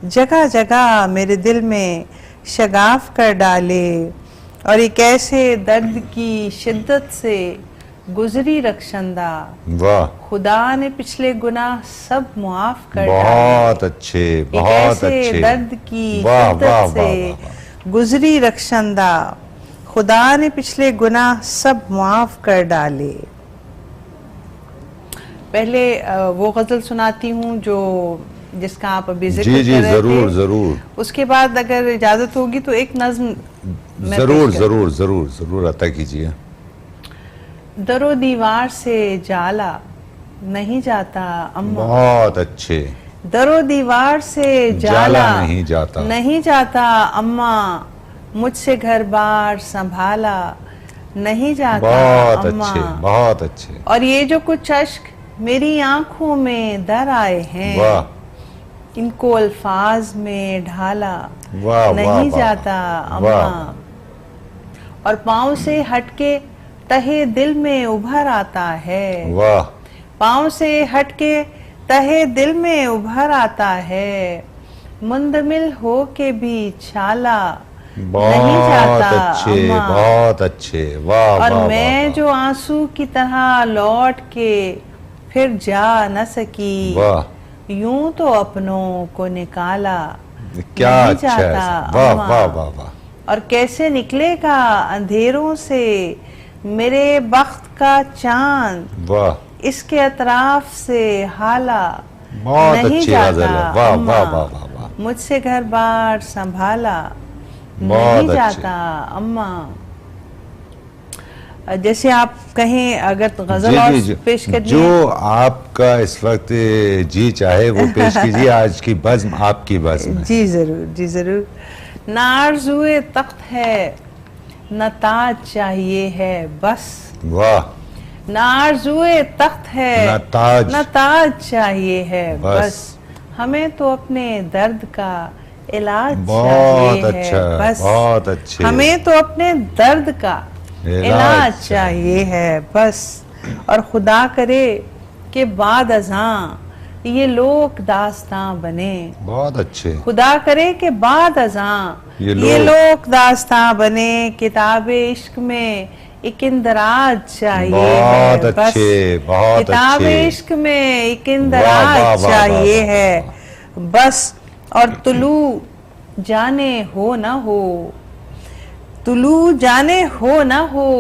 जगह जगह मेरे दिल में शगाफ कर डाले, और एक ऐसे दर्द की शिद्दत से गुजरी रक्षंदा, वाह, खुदा ने पिछले गुनाह सब मुआफ कर बहुत अच्छे, बहुत अच्छे। दर्द की वाह, शिद्दत वाह, से वाह, गुजरी रक्षंदा, खुदा ने पिछले गुनाह सब मुआफ कर डाले। पहले वो गजल सुनाती हूँ जो जिसका आप अभी जिक्र कर रहे थे। जरूर जरूर। उसके बाद अगर इजाजत होगी तो एक नज्म जरूर जरूर जरूर जरूर अता कीजिए। दरो दीवार से जाला नहीं जाता अम्मा, बहुत अच्छे। दरो दीवार से जाला नहीं जाता अम्मा, मुझसे घर बार संभाला नहीं जाता बहुत अम्मा। अच्छे, बहुत अच्छे। और ये जो कुछ अश्क मेरी आंखों में दर आए हैं, वाह, इनको अल्फाज में ढाला वाह, नहीं वाह, जाता अम्मा। और पाँव से हटके तहे दिल में उभर आता है, वाह, पाँव से हटके तहे दिल में उभर आता है, मुंदमिल हो के भी छाला नहीं जाता अच्छे, अम्मा। बहुत अच्छे, वाह। और वाह, मैं वाह, जो आंसू की तरह लौट के फिर जा न सकी, वाह, यूं तो अपनों को निकाला क्या नहीं अच्छा जाता है। वाह, अम्मा। वाह, वाह, वाह। और कैसे निकलेगा अंधेरों से मेरे बख्त का चांद, वाह, इसके अतराफ से हाला बहुत नहीं अच्छी जाता गजल है। वाह, अम्मा। वाह, वाह, वाह, वाह। मुझसे घर बार संभाला बहुत नहीं जाता अम्मा। जैसे आप कहें अगर तो गजल और पेश करनी जो है, आपका इस वक्त जी चाहे वो पेश कीजिए। आज की बज़्म आपकी बज़्म है। जी जरूर, जी जरूर। न आरज़ुए तख्त है न ताज चाहिए है बस, वाह, न आरज़ुए तख्त है न ताज चाहिए है बस, हमें तो अपने दर्द का इलाज बहुत चाहिए अच्छा, है बस, बहुत अच्छे। हमें तो अपने दर्द का इलाज चाहिए है बस। और खुदा करे कि बाद अज़ां ये लोग दास्तां बने, बहुत अच्छे। खुदा करे कि बाद अज़ां ये लोग दास्तां बने, किताबे इश्क में एक इंदराज चाहिए है बस, किताबे इश्क में एक इंदराज चाहिए है बस। और तुलू जाने हो न हो, तुलू जाने हो न हो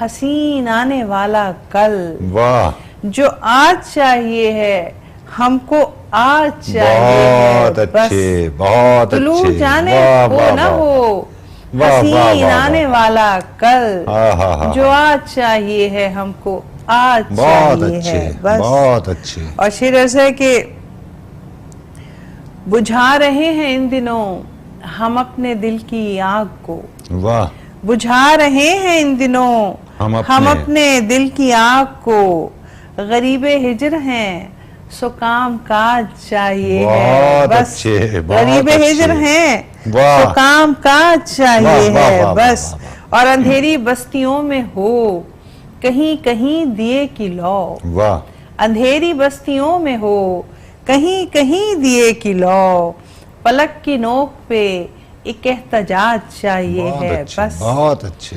हसीन आने वाला कल, वाह, जो आज चाहिए है हमको आज चाहिए है बस, बहुत तुलू जाने हो न हो हसीन आने वाला कल, जो आज चाहिए है हमको आज चाहिए है बस। बहुत अच्छे। और शेर ऐसा है कि बुझा रहे हैं इन दिनों हम अपने दिल की आग को, वाह, बुझा रहे हैं इन दिनों हम अपने दिल की आग को, गरीबे हिजर हैं सो काम काज चाहिए है बस, गरीबे हिजर हैं सो काम काज चाहिए है बस। और अंधेरी बस्तियों में हो कहीं कहीं दिए की लौ, वाह, अंधेरी बस्तियों में हो कहीं कहीं दिए की लौ, पलक की नोक पे एक एहतजाज चाहिए है बस, बहुत अच्छे।